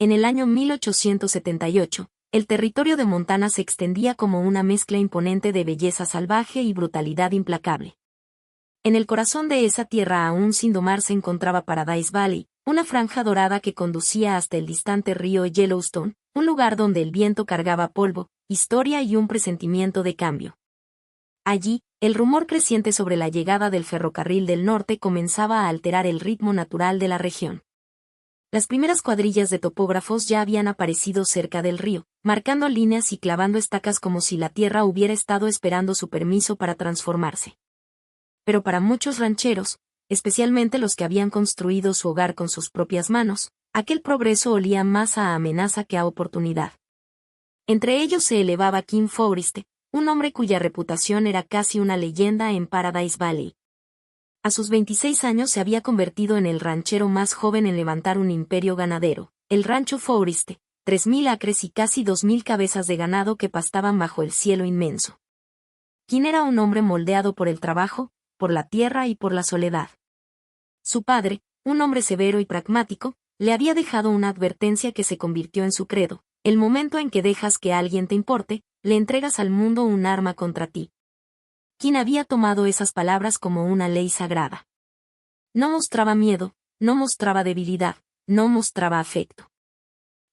En el año 1878, el territorio de Montana se extendía como una mezcla imponente de belleza salvaje y brutalidad implacable. En el corazón de esa tierra aún sin domar se encontraba Paradise Valley, una franja dorada que conducía hasta el distante río Yellowstone, un lugar donde el viento cargaba polvo, historia y un presentimiento de cambio. Allí, el rumor creciente sobre la llegada del ferrocarril del norte comenzaba a alterar el ritmo natural de la región. Las primeras cuadrillas de topógrafos ya habían aparecido cerca del río, marcando líneas y clavando estacas como si la tierra hubiera estado esperando su permiso para transformarse. Pero para muchos rancheros, especialmente los que habían construido su hogar con sus propias manos, aquel progreso olía más a amenaza que a oportunidad. Entre ellos se elevaba Kim Forrest, un hombre cuya reputación era casi una leyenda en Paradise Valley. A sus 26 años se había convertido en el ranchero más joven en levantar un imperio ganadero, el Rancho Forrest, 3.000 acres y casi 2.000 cabezas de ganado que pastaban bajo el cielo inmenso. Kim era un hombre moldeado por el trabajo, por la tierra y por la soledad. Su padre, un hombre severo y pragmático, le había dejado una advertencia que se convirtió en su credo: el momento en que dejas que alguien te importe, le entregas al mundo un arma contra ti. Kim había tomado esas palabras como una ley sagrada. No mostraba miedo, no mostraba debilidad, no mostraba afecto.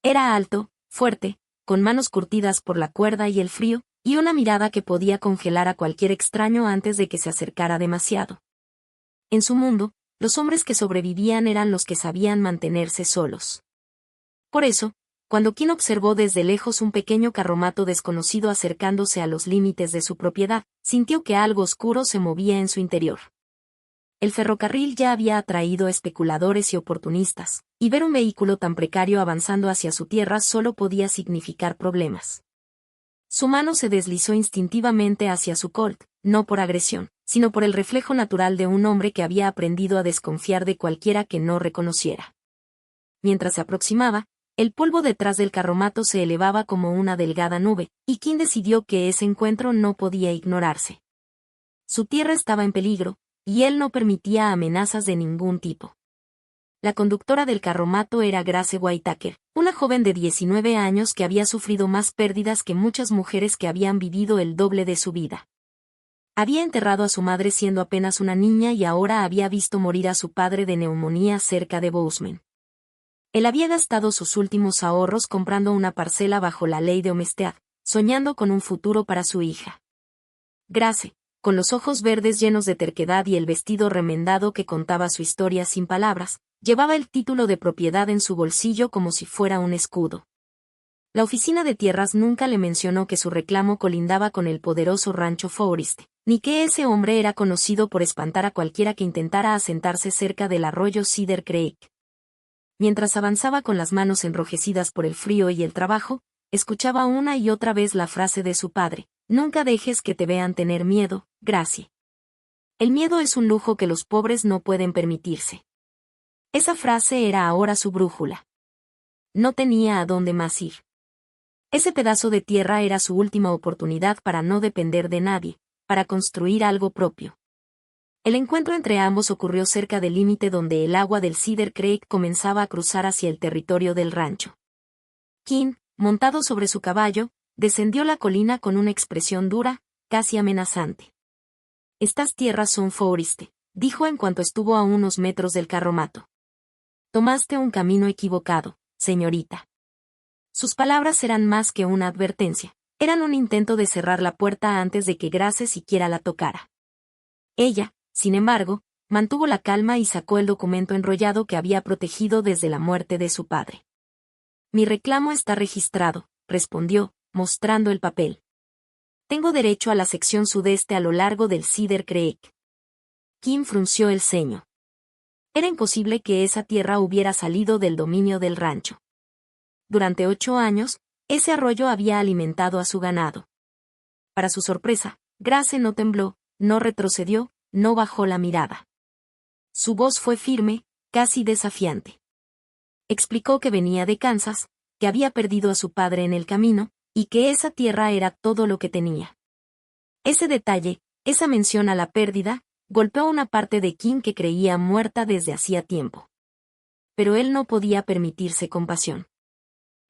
Era alto, fuerte, con manos curtidas por la cuerda y el frío, y una mirada que podía congelar a cualquier extraño antes de que se acercara demasiado. En su mundo, los hombres que sobrevivían eran los que sabían mantenerse solos. Por eso, cuando Kim observó desde lejos un pequeño carromato desconocido acercándose a los límites de su propiedad, sintió que algo oscuro se movía en su interior. El ferrocarril ya había atraído a especuladores y oportunistas, y ver un vehículo tan precario avanzando hacia su tierra solo podía significar problemas. Su mano se deslizó instintivamente hacia su Colt, no por agresión, sino por el reflejo natural de un hombre que había aprendido a desconfiar de cualquiera que no reconociera. Mientras se aproximaba, el polvo detrás del carromato se elevaba como una delgada nube, y Kim decidió que ese encuentro no podía ignorarse. Su tierra estaba en peligro, y él no permitía amenazas de ningún tipo. La conductora del carromato era Grace Whitaker, una joven de 19 años que había sufrido más pérdidas que muchas mujeres que habían vivido el doble de su vida. Había enterrado a su madre siendo apenas una niña y ahora había visto morir a su padre de neumonía cerca de Bozeman. Él había gastado sus últimos ahorros comprando una parcela bajo la ley de Homestead, soñando con un futuro para su hija. Grace, con los ojos verdes llenos de terquedad y el vestido remendado que contaba su historia sin palabras, llevaba el título de propiedad en su bolsillo como si fuera un escudo. La oficina de tierras nunca le mencionó que su reclamo colindaba con el poderoso Rancho Forrest, ni que ese hombre era conocido por espantar a cualquiera que intentara asentarse cerca del arroyo Cedar Creek. Mientras avanzaba con las manos enrojecidas por el frío y el trabajo, escuchaba una y otra vez la frase de su padre: nunca dejes que te vean tener miedo, Gracie. El miedo es un lujo que los pobres no pueden permitirse. Esa frase era ahora su brújula. No tenía a dónde más ir. Ese pedazo de tierra era su última oportunidad para no depender de nadie, para construir algo propio. El encuentro entre ambos ocurrió cerca del límite donde el agua del Cedar Creek comenzaba a cruzar hacia el territorio del rancho. Kim, montado sobre su caballo, descendió la colina con una expresión dura, casi amenazante. Estas tierras son Forrest, dijo en cuanto estuvo a unos metros del carromato. Tomaste un camino equivocado, señorita. Sus palabras eran más que una advertencia, eran un intento de cerrar la puerta antes de que Grace siquiera la tocara. Ella, sin embargo, mantuvo la calma y sacó el documento enrollado que había protegido desde la muerte de su padre. Mi reclamo está registrado, respondió, mostrando el papel. Tengo derecho a la sección sudeste a lo largo del Cedar Creek. Kim frunció el ceño. Era imposible que esa tierra hubiera salido del dominio del rancho. Durante 8 años, ese arroyo había alimentado a su ganado. Para su sorpresa, Grace no tembló, no retrocedió, no bajó la mirada. Su voz fue firme, casi desafiante. Explicó que venía de Kansas, que había perdido a su padre en el camino, y que esa tierra era todo lo que tenía. Ese detalle, esa mención a la pérdida, golpeó una parte de Kim que creía muerta desde hacía tiempo. Pero él no podía permitirse compasión.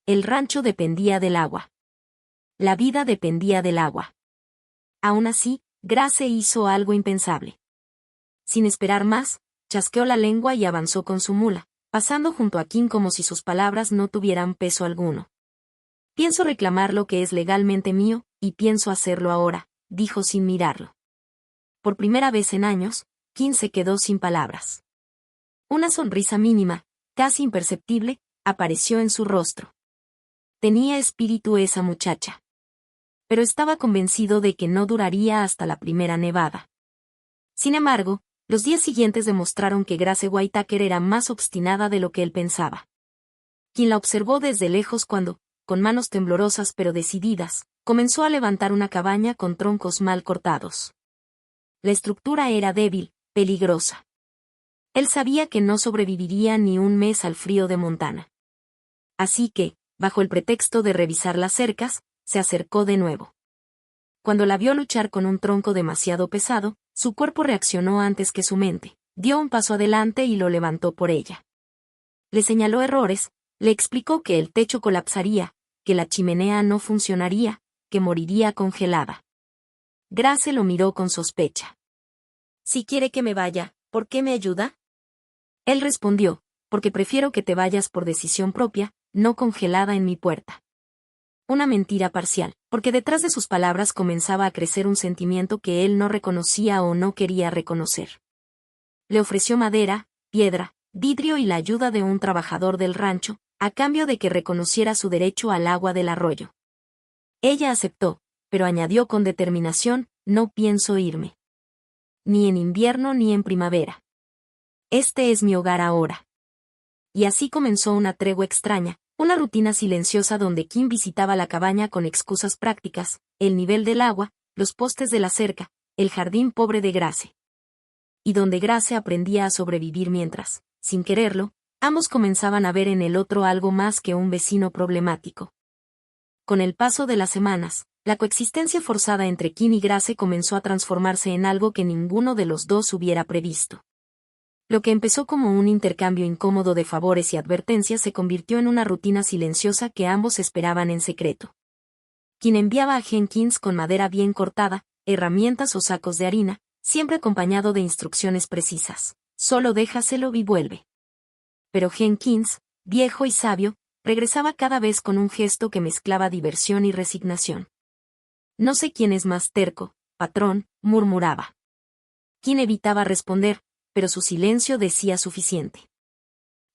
El rancho dependía del agua. La vida dependía del agua. Aún así, Grace hizo algo impensable. Sin esperar más, chasqueó la lengua y avanzó con su mula, pasando junto a Kim como si sus palabras no tuvieran peso alguno. Pienso reclamar lo que es legalmente mío, y pienso hacerlo ahora, dijo sin mirarlo. Por primera vez en años, Kim se quedó sin palabras. Una sonrisa mínima, casi imperceptible, apareció en su rostro. Tenía espíritu esa muchacha. Pero estaba convencido de que no duraría hasta la primera nevada. Sin embargo, los días siguientes demostraron que Grace Whittaker era más obstinada de lo que él pensaba. Quien la observó desde lejos cuando, con manos temblorosas pero decididas, comenzó a levantar una cabaña con troncos mal cortados. La estructura era débil, peligrosa. Él sabía que no sobreviviría ni un mes al frío de Montana. Así que, bajo el pretexto de revisar las cercas, se acercó de nuevo. Cuando la vio luchar con un tronco demasiado pesado, su cuerpo reaccionó antes que su mente, dio un paso adelante y lo levantó por ella. Le señaló errores, le explicó que el techo colapsaría, que la chimenea no funcionaría, que moriría congelada. Grace lo miró con sospecha. Si quiere que me vaya, ¿por qué me ayuda? Él respondió, porque prefiero que te vayas por decisión propia, no congelada en mi puerta. Una mentira parcial, porque detrás de sus palabras comenzaba a crecer un sentimiento que él no reconocía o no quería reconocer. Le ofreció madera, piedra, vidrio y la ayuda de un trabajador del rancho, a cambio de que reconociera su derecho al agua del arroyo. Ella aceptó, pero añadió con determinación, no pienso irme. Ni en invierno ni en primavera. Este es mi hogar ahora. Y así comenzó una tregua extraña, una rutina silenciosa donde Kim visitaba la cabaña con excusas prácticas, el nivel del agua, los postes de la cerca, el jardín pobre de Grace. Y donde Grace aprendía a sobrevivir mientras, sin quererlo, ambos comenzaban a ver en el otro algo más que un vecino problemático. Con el paso de las semanas, la coexistencia forzada entre Kim y Grace comenzó a transformarse en algo que ninguno de los dos hubiera previsto. Lo que empezó como un intercambio incómodo de favores y advertencias se convirtió en una rutina silenciosa que ambos esperaban en secreto. Quien enviaba a Jenkins con madera bien cortada, herramientas o sacos de harina, siempre acompañado de instrucciones precisas. Solo déjaselo y vuelve. Pero Jenkins, viejo y sabio, regresaba cada vez con un gesto que mezclaba diversión y resignación. No sé quién es más terco, patrón, murmuraba. Kim evitaba responder, pero su silencio decía suficiente.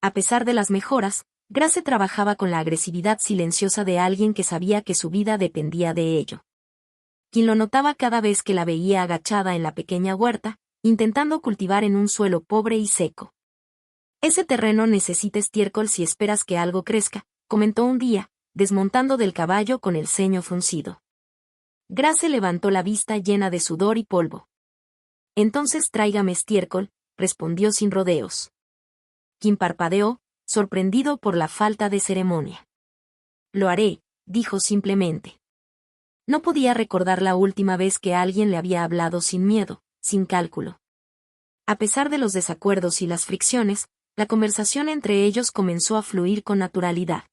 A pesar de las mejoras, Grace trabajaba con la agresividad silenciosa de alguien que sabía que su vida dependía de ello. Quien lo notaba cada vez que la veía agachada en la pequeña huerta, intentando cultivar en un suelo pobre y seco. Ese terreno necesita estiércol si esperas que algo crezca, comentó un día, desmontando del caballo con el ceño fruncido. Grace levantó la vista llena de sudor y polvo. Entonces tráigame estiércol, respondió sin rodeos. Kim parpadeó, sorprendido por la falta de ceremonia. Lo haré, dijo simplemente. No podía recordar la última vez que alguien le había hablado sin miedo, sin cálculo. A pesar de los desacuerdos y las fricciones, la conversación entre ellos comenzó a fluir con naturalidad.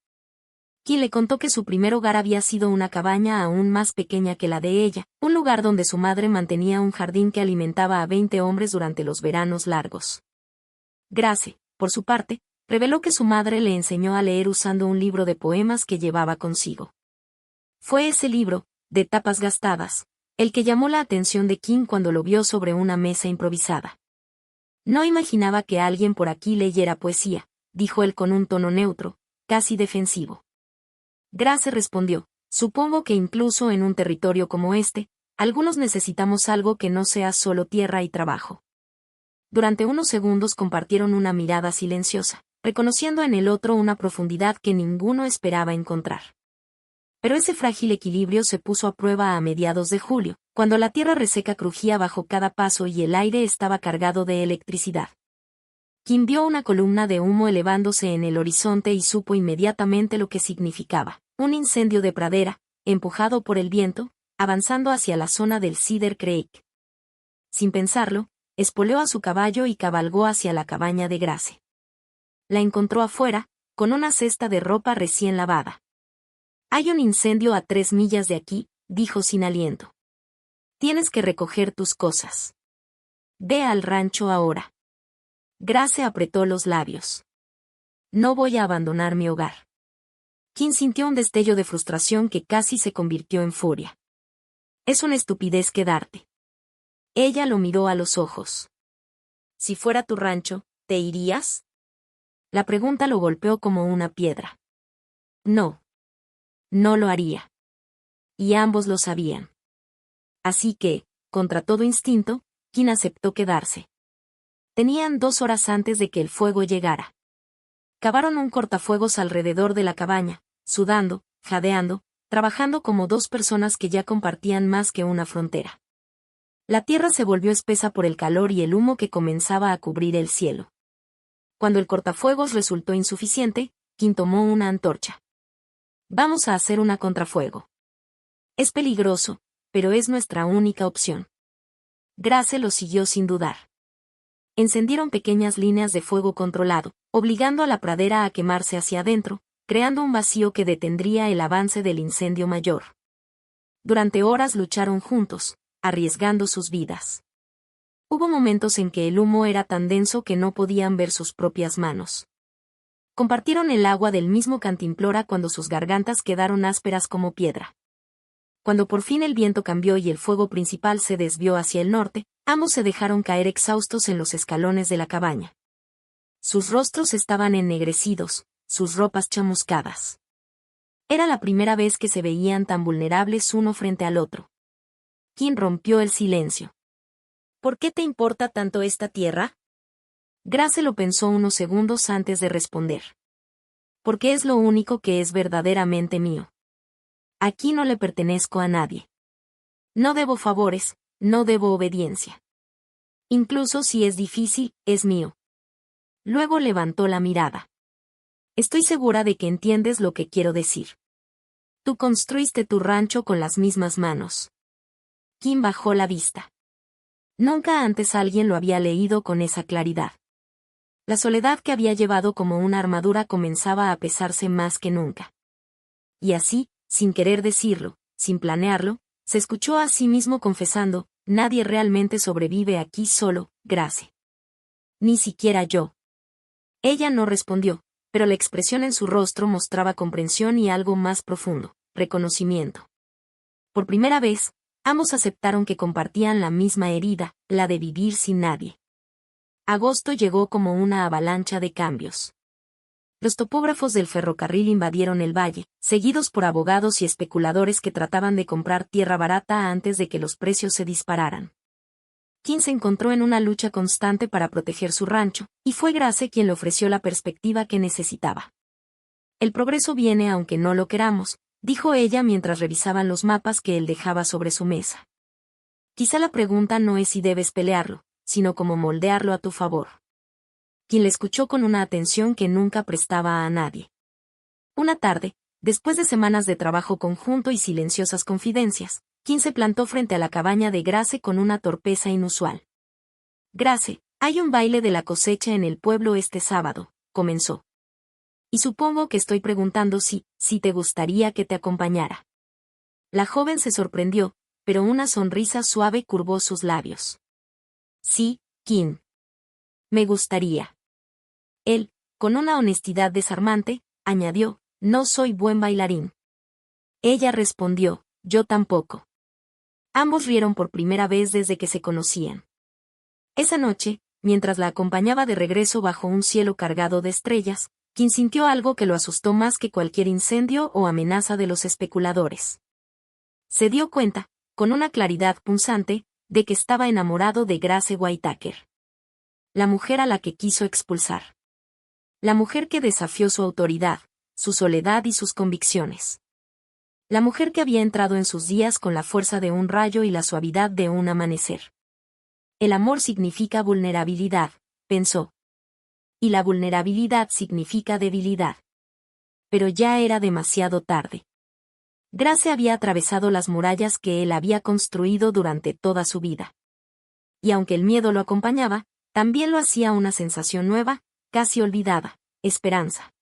Kim le contó que su primer hogar había sido una cabaña aún más pequeña que la de ella, un lugar donde su madre mantenía un jardín que alimentaba a 20 hombres durante los veranos largos. Grace, por su parte, reveló que su madre le enseñó a leer usando un libro de poemas que llevaba consigo. Fue ese libro, de tapas gastadas, el que llamó la atención de Kim cuando lo vio sobre una mesa improvisada. No imaginaba que alguien por aquí leyera poesía, dijo él con un tono neutro, casi defensivo. Grace respondió, supongo que incluso en un territorio como este, algunos necesitamos algo que no sea solo tierra y trabajo. Durante unos segundos compartieron una mirada silenciosa, reconociendo en el otro una profundidad que ninguno esperaba encontrar. Pero ese frágil equilibrio se puso a prueba a mediados de julio, cuando la tierra reseca crujía bajo cada paso y el aire estaba cargado de electricidad. Kim vio una columna de humo elevándose en el horizonte y supo inmediatamente lo que significaba. Un incendio de pradera, empujado por el viento, avanzando hacia la zona del Cedar Creek. Sin pensarlo, espoleó a su caballo y cabalgó hacia la cabaña de Grace. La encontró afuera, con una cesta de ropa recién lavada. Hay un incendio a 3 millas de aquí, dijo sin aliento. Tienes que recoger tus cosas. Ve al rancho ahora. Grace apretó los labios. No voy a abandonar mi hogar. Kim sintió un destello de frustración que casi se convirtió en furia. Es una estupidez quedarte. Ella lo miró a los ojos. Si fuera tu rancho, ¿te irías? La pregunta lo golpeó como una piedra. No. No lo haría. Y ambos lo sabían. Así que, contra todo instinto, Kim aceptó quedarse. Tenían 2 horas antes de que el fuego llegara. Cavaron un cortafuegos alrededor de la cabaña, sudando, jadeando, trabajando como 2 personas que ya compartían más que una frontera. La tierra se volvió espesa por el calor y el humo que comenzaba a cubrir el cielo. Cuando el cortafuegos resultó insuficiente, Kim tomó una antorcha. Vamos a hacer una contrafuego. Es peligroso, pero es nuestra única opción. Grace lo siguió sin dudar. Encendieron pequeñas líneas de fuego controlado, obligando a la pradera a quemarse hacia adentro, creando un vacío que detendría el avance del incendio mayor. Durante horas lucharon juntos, arriesgando sus vidas. Hubo momentos en que el humo era tan denso que no podían ver sus propias manos. Compartieron el agua del mismo cantimplora cuando sus gargantas quedaron ásperas como piedra. Cuando por fin el viento cambió y el fuego principal se desvió hacia el norte, ambos se dejaron caer exhaustos en los escalones de la cabaña. Sus rostros estaban ennegrecidos, sus ropas chamuscadas. Era la primera vez que se veían tan vulnerables uno frente al otro. Kim rompió el silencio. ¿Por qué te importa tanto esta tierra? Grace lo pensó unos segundos antes de responder. Porque es lo único que es verdaderamente mío. Aquí no le pertenezco a nadie. No debo favores, no debo obediencia. Incluso si es difícil, es mío. Luego levantó la mirada. Estoy segura de que entiendes lo que quiero decir. Tú construiste tu rancho con las mismas manos. Kim bajó la vista. Nunca antes alguien lo había leído con esa claridad. La soledad que había llevado como una armadura comenzaba a pesarse más que nunca. Y así, sin querer decirlo, sin planearlo, se escuchó a sí mismo confesando, nadie realmente sobrevive aquí solo, Grace. Ni siquiera yo. Ella no respondió, pero la expresión en su rostro mostraba comprensión y algo más profundo, reconocimiento. Por primera vez, ambos aceptaron que compartían la misma herida, la de vivir sin nadie. Agosto llegó como una avalancha de cambios. Los topógrafos del ferrocarril invadieron el valle, seguidos por abogados y especuladores que trataban de comprar tierra barata antes de que los precios se dispararan. Kim se encontró en una lucha constante para proteger su rancho, y fue Grace quien le ofreció la perspectiva que necesitaba. El progreso viene aunque no lo queramos, dijo ella mientras revisaban los mapas que él dejaba sobre su mesa. Quizá la pregunta no es si debes pelearlo, sino cómo moldearlo a tu favor. Kim le escuchó con una atención que nunca prestaba a nadie. Una tarde, después de semanas de trabajo conjunto y silenciosas confidencias, Kim se plantó frente a la cabaña de Grace con una torpeza inusual. Grace, hay un baile de la cosecha en el pueblo este sábado, comenzó. Y supongo que estoy preguntando si te gustaría que te acompañara. La joven se sorprendió, pero una sonrisa suave curvó sus labios. Sí, Kim. Me gustaría. Él, con una honestidad desarmante, añadió, no soy buen bailarín. Ella respondió, yo tampoco. Ambos rieron por primera vez desde que se conocían. Esa noche, mientras la acompañaba de regreso bajo un cielo cargado de estrellas, Kim sintió algo que lo asustó más que cualquier incendio o amenaza de los especuladores. Se dio cuenta, con una claridad punzante, de que estaba enamorado de Grace Whitaker. La mujer a la que quiso expulsar. La mujer que desafió su autoridad, su soledad y sus convicciones. La mujer que había entrado en sus días con la fuerza de un rayo y la suavidad de un amanecer. El amor significa vulnerabilidad, pensó. Y la vulnerabilidad significa debilidad. Pero ya era demasiado tarde. Grace había atravesado las murallas que él había construido durante toda su vida. Y aunque el miedo lo acompañaba, también lo hacía una sensación nueva, casi olvidada, esperanza.